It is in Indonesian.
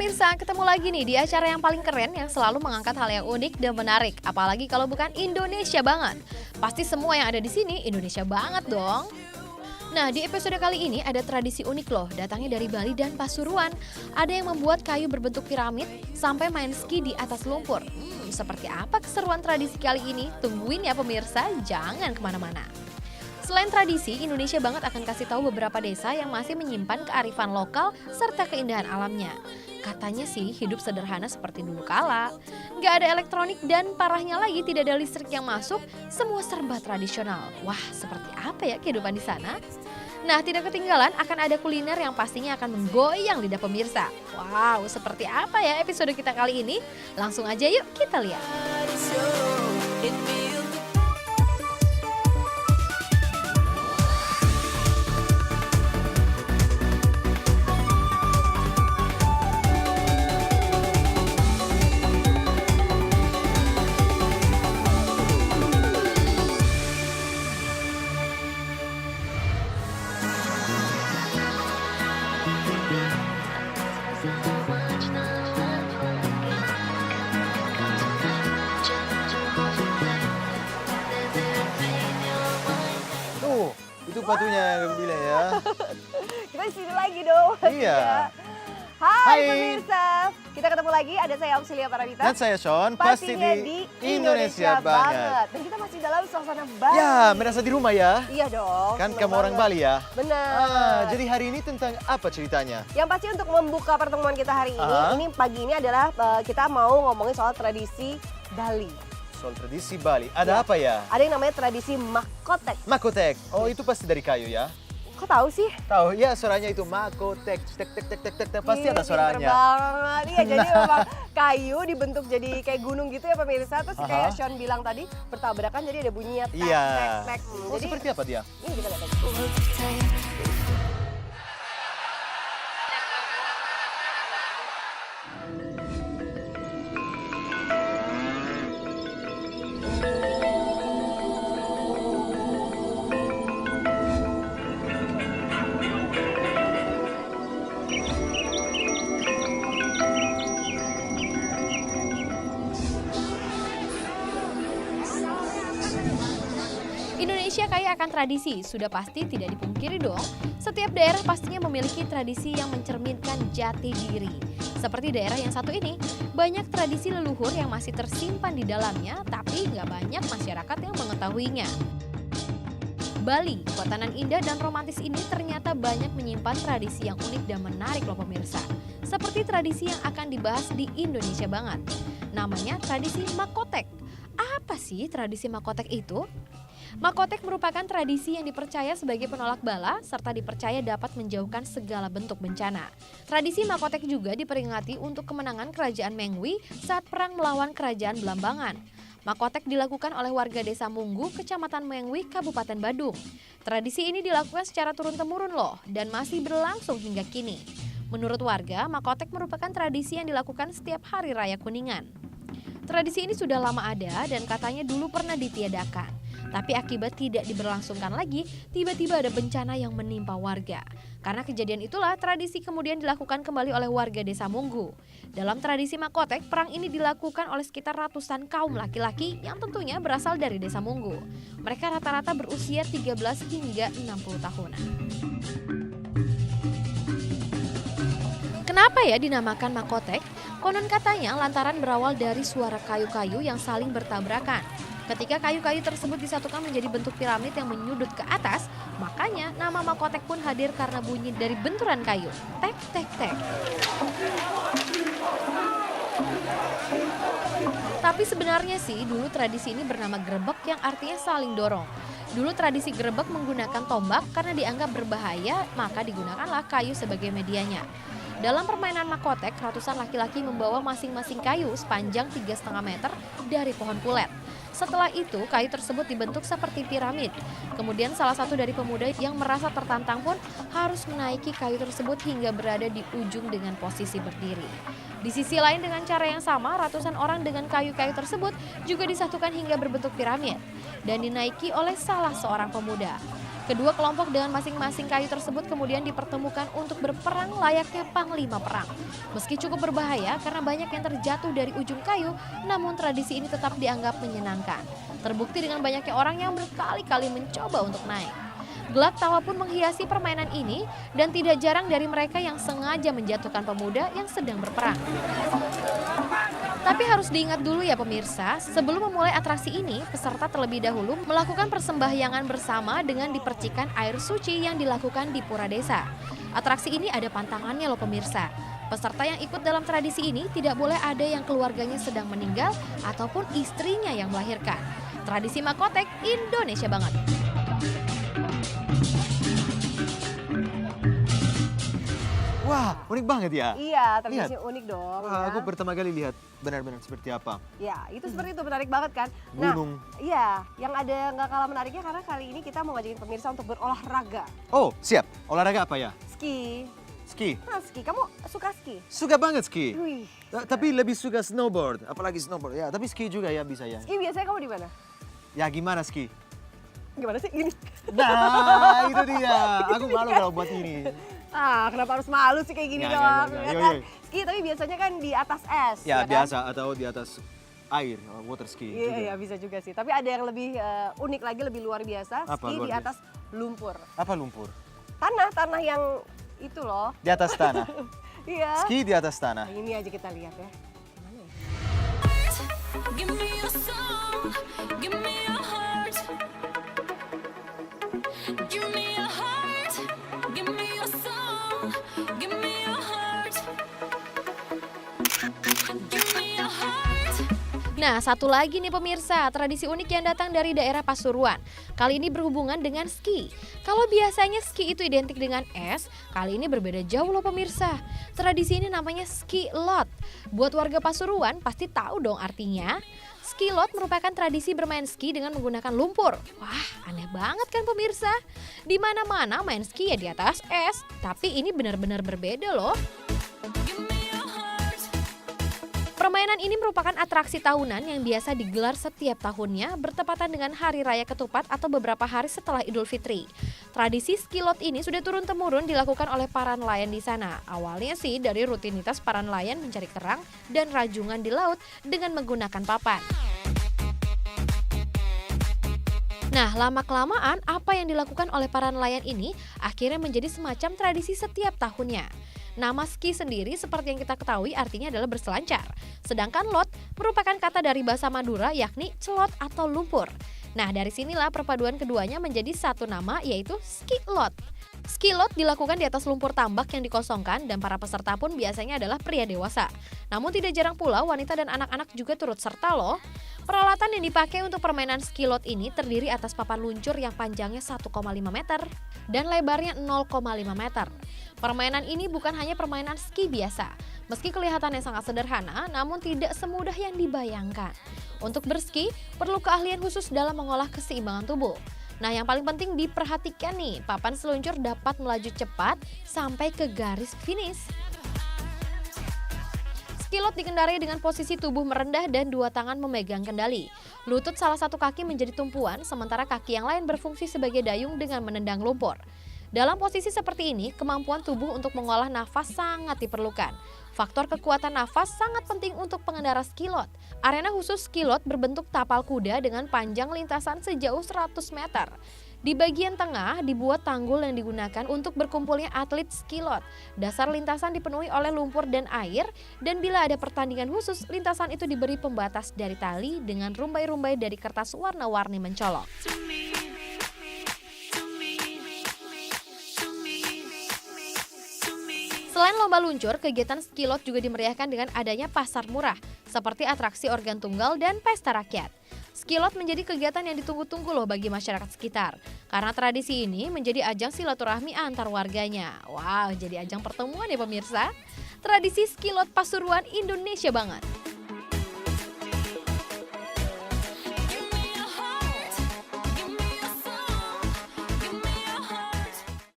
pemirsa, ketemu lagi nih di acara yang paling keren yang selalu mengangkat hal yang unik dan menarik. Apalagi kalau bukan Indonesia banget. Pasti semua yang ada di sini Indonesia banget dong. Nah, di episode kali ini ada tradisi unik loh, datangnya dari Bali dan Pasuruan. Ada yang membuat kayu berbentuk piramid sampai main ski di atas lumpur. Seperti apa keseruan tradisi kali ini? Tungguin ya pemirsa, jangan kemana-mana. Selain tradisi, Indonesia banget akan kasih tahu beberapa desa yang masih menyimpan kearifan lokal serta keindahan alamnya. Katanya sih hidup sederhana seperti dulu kala. Nggak ada elektronik dan parahnya lagi tidak ada listrik yang masuk, semua serba tradisional. Wah, seperti apa ya kehidupan di sana? Nah, tidak ketinggalan akan ada kuliner yang pastinya akan menggoyang lidah pemirsa. Wow, seperti apa ya episode kita kali ini? Langsung aja yuk kita lihat. Tuh, itu batunya yang kamu bilang ya. Kita di sini lagi dong. Iya. Hai Hai. pemirsa, kita ketemu lagi. Ada saya Auxilia Paramita. Dan saya Sean, pasti Pastinya di Indonesia banget. Dan kita masih dalam suasana Bali. Ya, merasa di rumah ya. Iya dong. Kan seneng kamu orang banget. Bali ya. Benar. Jadi hari ini tentang apa ceritanya? Yang pasti untuk membuka pertemuan kita hari ini pagi ini adalah kita mau ngomongin soal tradisi Bali. Soal tradisi Bali. Ada Ya. apa ya? Ada yang namanya tradisi makotek. Makotek. Oh, itu pasti dari kayu ya? Kok tahu sih? Tahu ya suaranya itu makotek. Tek tek tek tek tek tek. Pasti ada Pinter suaranya. banget. Iya, jadi memang kayu dibentuk jadi kayak gunung gitu ya pemirsa. Terus kayak Sean bilang tadi bertabrakan jadi ada bunyinya tek Iya. tek tek. Oh, Jadi seperti apa dia? ini kita lihat aja. Indonesia kaya akan tradisi, sudah pasti tidak dipungkiri dong. Setiap daerah pastinya memiliki tradisi yang mencerminkan jati diri. Seperti daerah yang satu ini, banyak tradisi leluhur yang masih tersimpan di dalamnya, tapi nggak banyak masyarakat yang mengetahuinya. Bali, kota nan indah dan romantis ini ternyata banyak menyimpan tradisi yang unik dan menarik loh pemirsa. Seperti tradisi yang akan dibahas di Indonesia banget. Namanya tradisi makotek. Apa sih tradisi makotek itu? Makotek merupakan tradisi yang dipercaya sebagai penolak bala serta dipercaya dapat menjauhkan segala bentuk bencana. Tradisi makotek juga diperingati untuk kemenangan kerajaan Mengwi saat perang melawan kerajaan Blambangan. Makotek dilakukan oleh warga desa Munggu, kecamatan Mengwi, Kabupaten Badung. Tradisi ini dilakukan secara turun-temurun loh dan masih berlangsung hingga kini. Menurut warga, makotek merupakan tradisi yang dilakukan setiap hari raya Kuningan. Tradisi ini sudah lama ada dan katanya dulu pernah ditiadakan. Tapi akibat tidak diberlangsungkan lagi, tiba-tiba ada bencana yang menimpa warga. Karena kejadian itulah tradisi kemudian dilakukan kembali oleh warga desa Munggu. Dalam tradisi makotek, perang ini dilakukan oleh sekitar ratusan kaum laki-laki yang tentunya berasal dari desa Munggu. Mereka rata-rata berusia 13 hingga 60 tahunan. Kenapa ya dinamakan makotek? Konon katanya lantaran berawal dari suara kayu-kayu yang saling bertabrakan. Ketika kayu-kayu tersebut disatukan menjadi bentuk piramid yang menyudut ke atas, makanya nama makotek pun hadir karena bunyi dari benturan kayu. Tek, tek, tek. Tapi sebenarnya sih dulu tradisi ini bernama grebek yang artinya saling dorong. Dulu tradisi grebek menggunakan tombak karena dianggap berbahaya, maka digunakanlah kayu sebagai medianya. Dalam permainan makotek, ratusan laki-laki membawa masing-masing kayu sepanjang 3,5 meter dari pohon pulet. Setelah itu, kayu tersebut dibentuk seperti piramid. Kemudian salah satu dari pemuda yang merasa tertantang pun harus menaiki kayu tersebut hingga berada di ujung dengan posisi berdiri. Di sisi lain dengan cara yang sama, ratusan orang dengan kayu-kayu tersebut juga disatukan hingga berbentuk piramid dan dinaiki oleh salah seorang pemuda. Kedua kelompok dengan masing-masing kayu tersebut kemudian dipertemukan untuk berperang layaknya panglima perang. Meski cukup berbahaya karena banyak yang terjatuh dari ujung kayu, namun tradisi ini tetap dianggap menyenangkan. Terbukti dengan banyaknya orang yang berkali-kali mencoba untuk naik. Gelak tawa pun menghiasi permainan ini dan tidak jarang dari mereka yang sengaja menjatuhkan pemuda yang sedang berperang. Tapi harus diingat dulu ya pemirsa, sebelum memulai atraksi ini, peserta terlebih dahulu melakukan persembahyangan bersama dengan dipercikan air suci yang dilakukan di pura desa. Atraksi ini ada pantangannya loh pemirsa. Peserta yang ikut dalam tradisi ini tidak boleh ada yang keluarganya sedang meninggal ataupun istrinya yang melahirkan. Tradisi Makotek Indonesia banget. Wah, unik banget ya. Iya, tradisi unik dong. Wah, ya. aku pertama kali lihat benar-benar seperti apa. Ya, itu seperti itu, menarik banget kan. Nah, Gunung. iya, yang ada nggak kalah menariknya karena kali ini kita mau ngajakin pemirsa untuk berolahraga. Oh, siap. Olahraga apa ya? Ski. Ski. Nah, ski. Kamu suka ski? Suka banget ski. Wih, Tapi lebih suka snowboard, apalagi snowboard. Ya, tapi ski juga ya bisa ya. ski biasanya kamu di mana? Ya gimana ski? Gimana sih? Gini. Nah, itu dia. Aku malu kalau buat ini. Ah, kenapa harus malu sih kayak gini Nggak, doang? nggak, Ya nggak. kan? Yo, yo. Ski tapi biasanya kan di atas es. Ya, kan? biasa atau di atas air, water ski. Iya, juga. iya bisa juga sih. Tapi ada yang lebih unik lagi, lebih luar biasa. Apa Ski luar di biasa? atas lumpur. Apa lumpur? Tanah yang itu loh. Di atas tanah. Iya. Ski di atas tanah. Nah, ini aja kita lihat ya. Gimana ya? Give me your song, give me your heart. Give me your heart, give me your song, give me your heart. Give me your heart. Nah, satu lagi nih pemirsa, tradisi unik yang datang dari daerah Pasuruan. Kali ini berhubungan dengan ski. Kalau biasanya ski itu identik dengan es, kali ini berbeda jauh loh pemirsa. Tradisi ini namanya ski lot. Buat warga Pasuruan pasti tahu dong artinya. Ski lot merupakan tradisi bermain ski dengan menggunakan lumpur. Wah, aneh banget kan pemirsa? Di mana-mana main ski ya di atas es, tapi ini benar-benar berbeda loh. Give me your heart. Permainan ini merupakan atraksi tahunan yang biasa digelar setiap tahunnya bertepatan dengan Hari Raya Ketupat atau beberapa hari setelah Idul Fitri. Tradisi skilot ini sudah turun-temurun dilakukan oleh para nelayan di sana. Awalnya sih dari rutinitas para nelayan mencari kerang dan rajungan di laut dengan menggunakan papan. Nah, lama-kelamaan apa yang dilakukan oleh para nelayan ini akhirnya menjadi semacam tradisi setiap tahunnya. Nama ski sendiri seperti yang kita ketahui artinya adalah berselancar. Sedangkan lot merupakan kata dari bahasa Madura yakni celot atau lumpur. Nah, dari sinilah perpaduan keduanya menjadi satu nama yaitu ski lot. Ski lot dilakukan di atas lumpur tambak yang dikosongkan dan para peserta pun biasanya adalah pria dewasa. Namun tidak jarang pula wanita dan anak-anak juga turut serta loh. Peralatan yang dipakai untuk permainan ski lot ini terdiri atas papan luncur yang panjangnya 1,5 meter dan lebarnya 0,5 meter. Permainan ini bukan hanya permainan ski biasa. Meski kelihatannya sangat sederhana, namun tidak semudah yang dibayangkan. Untuk berski, perlu keahlian khusus dalam mengolah keseimbangan tubuh. Nah, yang paling penting diperhatikan nih, papan seluncur dapat melaju cepat sampai ke garis finish. Skilot dikendarai dengan posisi tubuh merendah dan dua tangan memegang kendali. Lutut salah satu kaki menjadi tumpuan, sementara kaki yang lain berfungsi sebagai dayung dengan menendang lumpur. Dalam posisi seperti ini, kemampuan tubuh untuk mengolah nafas sangat diperlukan. Faktor kekuatan nafas sangat penting untuk pengendara skilot. Arena khusus skilot berbentuk tapal kuda dengan panjang lintasan sejauh 100 meter. Di bagian tengah dibuat tanggul yang digunakan untuk berkumpulnya atlet skilot. Dasar lintasan dipenuhi oleh lumpur dan air, dan bila ada pertandingan khusus, lintasan itu diberi pembatas dari tali dengan rumbai-rumbai dari kertas warna-warni mencolok. Selain lomba luncur, kegiatan skilot juga dimeriahkan dengan adanya pasar murah, seperti atraksi organ tunggal dan pesta rakyat. Skilot menjadi kegiatan yang ditunggu-tunggu loh bagi masyarakat sekitar, karena tradisi ini menjadi ajang silaturahmi antar warganya. Wow, jadi ajang pertemuan ya pemirsa. Tradisi skilot Pasuruan Indonesia banget.